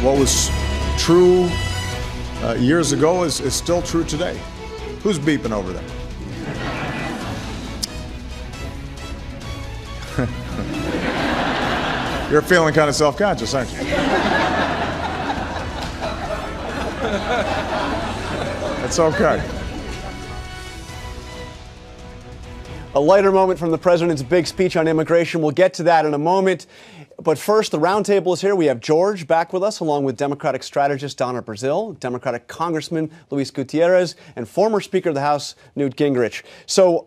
what was true years ago is still true today. Who's beeping over there? You're feeling kind of self-conscious, aren't you? That's okay. A lighter moment from the president's big speech on immigration. We'll get to that in a moment. But first, the roundtable is here. We have George back with us, along with Democratic strategist Donna, Brazile, Democratic Congressman Luis Gutierrez, and former Speaker of the House Newt Gingrich. So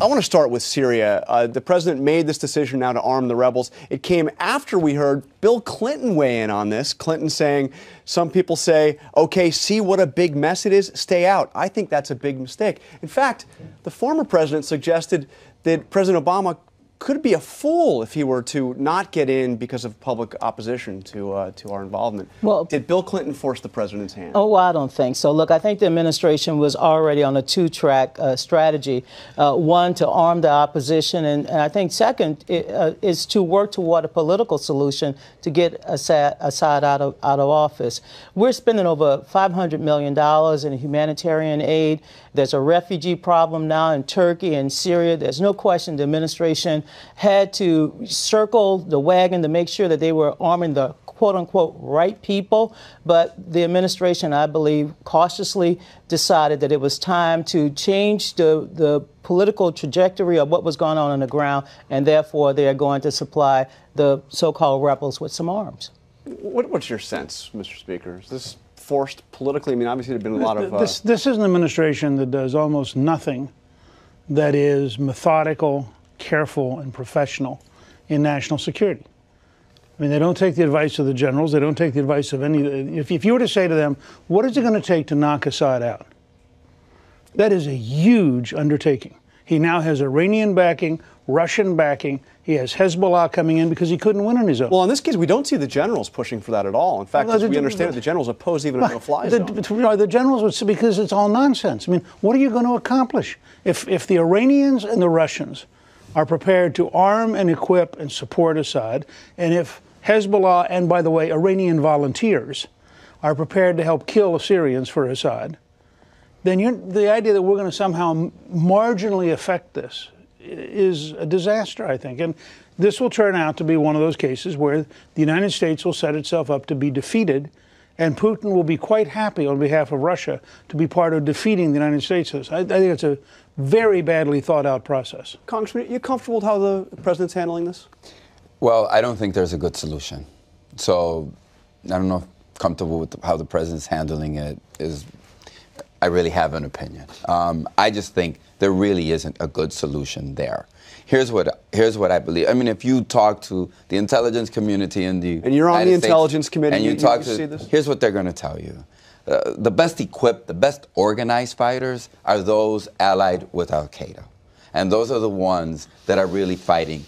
I want to start with Syria. The president made this decision now to arm the rebels. It came after we heard Bill Clinton weigh in on this. Clinton saying, some people say, okay, see what a big mess it is, stay out. I think that's a big mistake. In fact, the former president suggested that President Obama could be a fool if he were to not get in because of public opposition to our involvement. Well, did Bill Clinton force the president's hand? Oh, well, I don't think so. Look, I think the administration was already on a two-track strategy. One, to arm the opposition, and I think second is to work toward a political solution to get Assad out of office. We're spending over $500 million in humanitarian aid. There's a refugee problem now in Turkey and Syria. There's no question the administration had to circle the wagon to make sure that they were arming the quote-unquote right people. But the administration, I believe, cautiously decided that it was time to change the political trajectory of what was going on the ground, and therefore they are going to supply the so-called rebels with some arms. What's your sense, Mr. Speaker? Is this forced politically? I mean, obviously there's been a lot of... This is an administration that does almost nothing that is methodical, careful, and professional in national security. I mean, they don't take the advice of the generals. They don't take the advice of any... If you were to say to them, what is it going to take to knock Assad out? That is a huge undertaking. He now has Iranian backing, Russian backing. He has Hezbollah coming in because he couldn't win on his own. Well, in this case, we don't see the generals pushing for that at all. In fact, as we understand it, the generals oppose even a no-fly zone. The generals would say, because it's all nonsense. I mean, what are you going to accomplish? If the Iranians and the Russians are prepared to arm and equip and support Assad, and if Hezbollah and, by the way, Iranian volunteers are prepared to help kill Syrians for Assad, then the idea that we're going to somehow marginally affect this is a disaster, I think. And this will turn out to be one of those cases where the United States will set itself up to be defeated, and Putin will be quite happy on behalf of Russia to be part of defeating the United States. I think it's a very badly thought out process. Congressman, are you comfortable with how the president's handling this? Well, I don't think there's a good solution. So I don't know if comfortable with how the president's handling it is. I really have an opinion. I just think there really isn't a good solution there. Here's what I believe. I mean, if you talk to the intelligence community in the and you're on the intelligence committee, and you talk to, see this? Here's what they're going to tell you: the best equipped, the best organized fighters are those allied with Al Qaeda, and those are the ones that are really fighting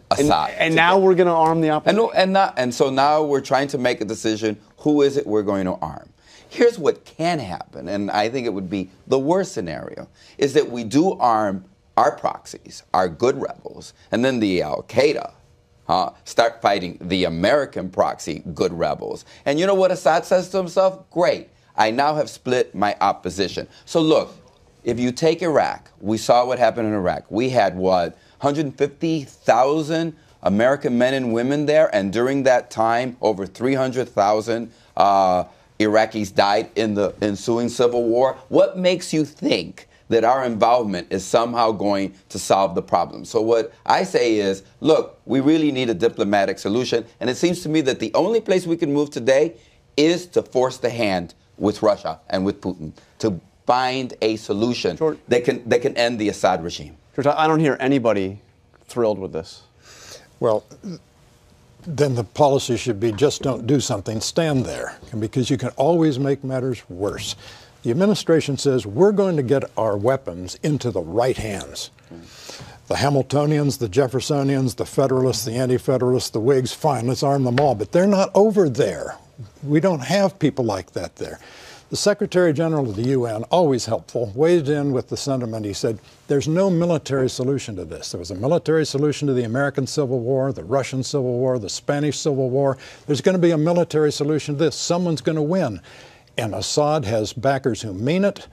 Assad. And now we're going to arm the opposition. And so now we're trying to make a decision: who is it we're going to arm? Here's what can happen, and I think it would be the worst scenario, is that we do arm our proxies, our good rebels, and then the Al-Qaeda start fighting the American proxy good rebels. And you know what Assad says to himself? Great, I now have split my opposition. So look, if you take Iraq, we saw what happened in Iraq. We had, 150,000 American men and women there, and during that time, over 300,000 Iraqis died in the ensuing civil war. What makes you think that our involvement is somehow going to solve the problem? So what I say is, look, we really need a diplomatic solution. And it seems to me that the only place we can move today is to force the hand with Russia and with Putin to find a solution that can end the Assad regime. George, I don't hear anybody thrilled with this. Well, then the policy should be just don't do something, stand there, because you can always make matters worse. The administration says we're going to get our weapons into the right hands. The Hamiltonians, the Jeffersonians, the Federalists, the Anti-Federalists, the Whigs, fine, let's arm them all, but they're not over there. We don't have people like that there. The Secretary General of the UN, always helpful, weighed in with the sentiment. He said, there's no military solution to this. There was a military solution to the American Civil War, the Russian Civil War, the Spanish Civil War. There's going to be a military solution to this. Someone's going to win. And Assad has backers who mean it.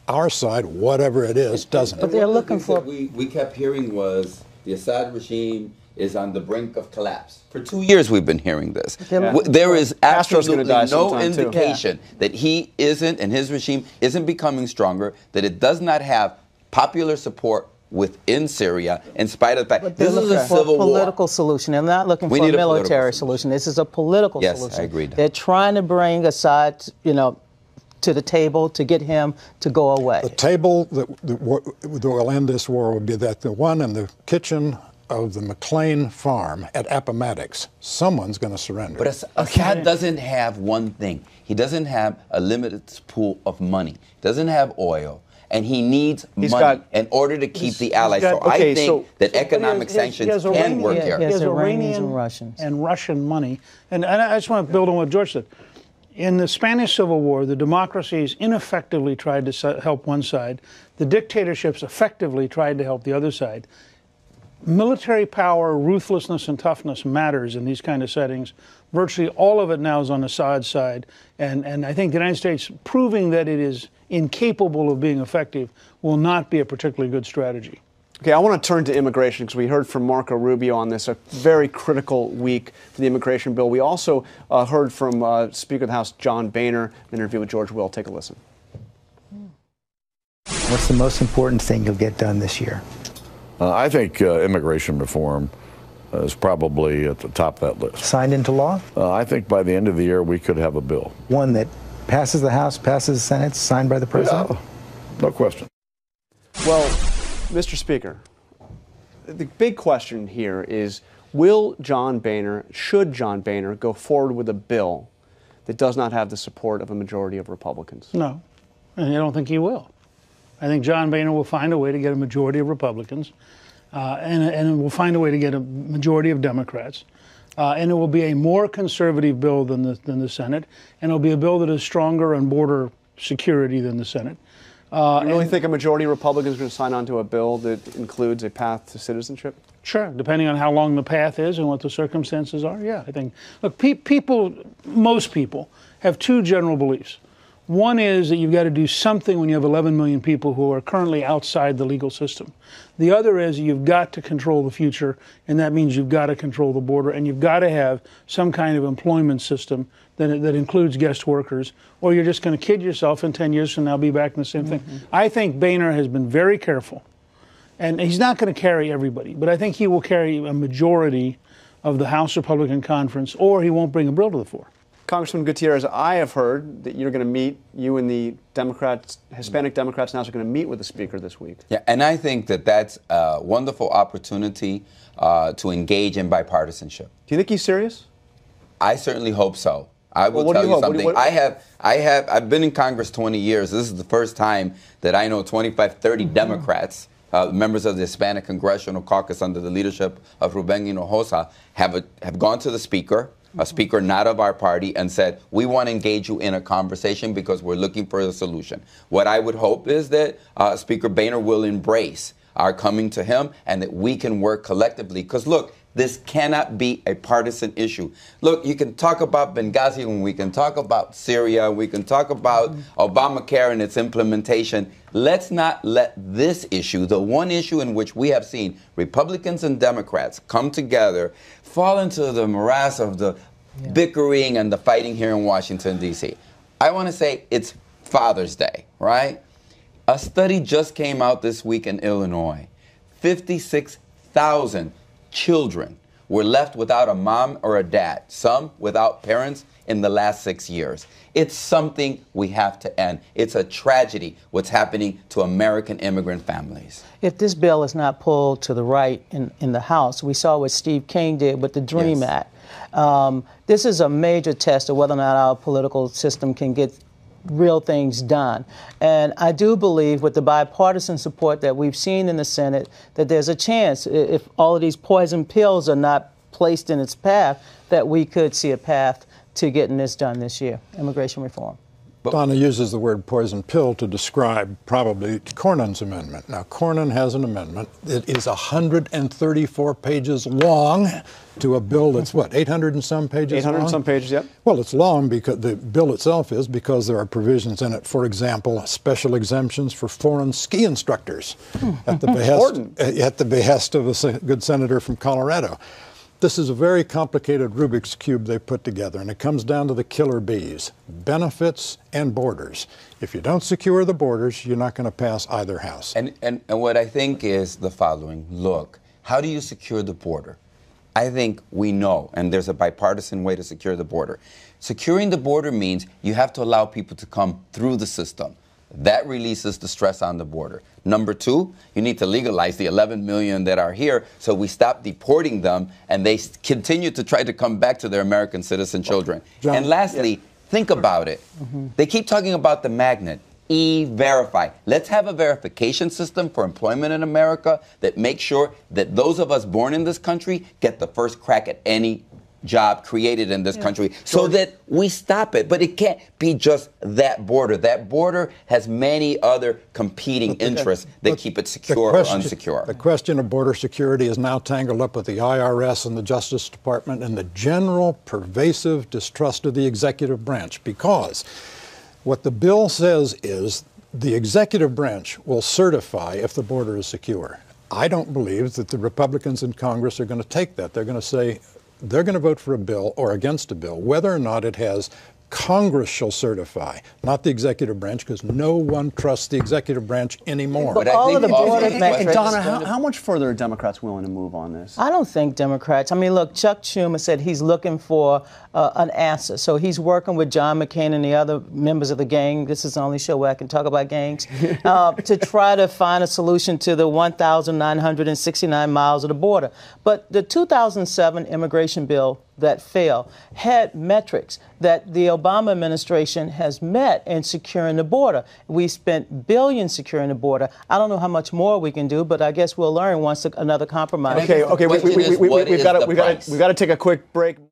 Our side, whatever it is, doesn't. But they're looking for... We kept hearing was the Assad regime is on the brink of collapse. For 2 years we've been hearing this. There is absolutely no indication that he isn't, and his regime isn't becoming stronger, that it does not have popular support within Syria, in spite of the fact this is a civil war. Political solution. They're not looking for a military solution. This is a political solution. Yes, I agree. They're trying to bring Assad, to the table to get him to go away. The table that will end this war will be that the one in the kitchen of the McLean farm at Appomattox. Someone's going to surrender. But Assad doesn't have one thing. He doesn't have a limited pool of money. He doesn't have oil. And he needs money in order to keep the allies. So I think that economic sanctions can work here. He has Iranian and Russian money. And I just want to build on what George said. In the Spanish Civil War, the democracies ineffectively tried to help one side. The dictatorships effectively tried to help the other side. Military power, ruthlessness, and toughness matters in these kind of settings. Virtually all of it now is on Assad's side. And I think the United States proving that it is incapable of being effective will not be a particularly good strategy. Okay, I want to turn to immigration because we heard from Marco Rubio on this, a very critical week for the immigration bill. We also heard from Speaker of the House John Boehner, an interview with George Will. Take a listen. What's the most important thing you'll get done this year? I think immigration reform is probably at the top of that list. Signed into law? I think by the end of the year we could have a bill. One that passes the House, passes the Senate, signed by the President? Yeah, no question. Well, Mr. Speaker, the big question here is, should John Boehner go forward with a bill that does not have the support of a majority of Republicans? No, and I don't think he will. I think John Boehner will find a way to get a majority of Republicans, and will find a way to get a majority of Democrats. And it will be a more conservative bill than the Senate, and it will be a bill that is stronger on border security than the Senate. You really think a majority of Republicans are going to sign on to a bill that includes a path to citizenship? Sure, depending on how long the path is and what the circumstances are. Yeah, I think. Look, most people have two general beliefs. One is that you've got to do something when you have 11 million people who are currently outside the legal system. The other is you've got to control the future, and that means you've got to control the border, and you've got to have some kind of employment system that includes guest workers, or you're just going to kid yourself and 10 years from now be back in the same thing. I think Boehner has been very careful, and he's not going to carry everybody, but I think he will carry a majority of the House Republican Conference, or he won't bring a bill to the floor. Congressman Gutierrez, I have heard that you're going to meet, you and the Hispanic Democrats now are going to meet with the Speaker this week. Yeah, and I think that that's a wonderful opportunity to engage in bipartisanship. Do you think he's serious? I certainly hope so. I will tell you something. I've been in Congress 20 years. This is the first time that I know 25, 30 Democrats, members of the Hispanic Congressional Caucus under the leadership of Ruben Hinojosa, have gone to the Speaker, a speaker not of our party, and said, we want to engage you in a conversation because we're looking for a solution. What I would hope is that Speaker Boehner will embrace our coming to him and that we can work collectively. Because, look, this cannot be a partisan issue. Look, you can talk about Benghazi, and we can talk about Syria, we can talk about Obamacare and its implementation. Let's not let this issue, the one issue in which we have seen Republicans and Democrats come together, fall into the morass of the bickering and the fighting here in Washington, D.C. I want to say it's Father's Day, right? A study just came out this week in Illinois. 56,000 children were left without a mom or a dad, some without parents in the last 6 years. It's something we have to end. It's a tragedy what's happening to American immigrant families. If this bill is not pulled to the right in the House, we saw what Steve King did with the DREAM Act. This is a major test of whether or not our political system can get real things done. And I do believe with the bipartisan support that we've seen in the Senate that there's a chance, if all of these poison pills are not placed in its path, that we could see a path to getting this done this year, immigration reform. Donna uses the word poison pill to describe probably Cornyn's amendment. Now, Cornyn has an amendment. It is 134 pages long to a bill that's, what, 800 and some pages 800 long? and some pages, yep. Well, it's long because the bill itself is because there are provisions in it, for example, special exemptions for foreign ski instructors at the behest of a good senator from Colorado. This is a very complicated Rubik's Cube they put together, and it comes down to the killer bees, benefits and borders. If you don't secure the borders, you're not going to pass either house. And what I think is the following. Look, how do you secure the border? I think we know, and there's a bipartisan way to secure the border. Securing the border means you have to allow people to come through the system. That releases the stress on the border. Number two, you need to legalize the 11 million that are here so we stop deporting them and they continue to try to come back to their American citizen children. John, and lastly, think about it. They keep talking about the magnet. E-Verify. Let's have a verification system for employment in America that makes sure that those of us born in this country get the first crack at any job created in this country so that we stop it. But it can't be just that border. That border has many other competing interests that keep it secure or unsecure. The question of border security is now tangled up with the IRS and the Justice Department and the general pervasive distrust of the executive branch, because what the bill says is the executive branch will certify if the border is secure. I don't believe that the Republicans in Congress are going to take that. They're going to say, they're going to vote for a bill or against a bill, whether or not it has Congress shall certify, not the executive branch, because no one trusts the executive branch anymore. But all of the border metrics. Donna, how much further are Democrats willing to move on this? I don't think Democrats. I mean, look, Chuck Schumer said he's looking for an answer. So he's working with John McCain and the other members of the gang. This is the only show where I can talk about gangs to try to find a solution to the 1,969 miles of the border. But the 2007 immigration bill that failed had metrics that the Obama administration has met in securing the border. We spent billions securing the border. I don't know how much more we can do, but I guess we'll learn once another compromise. Okay, we've got to take a quick break.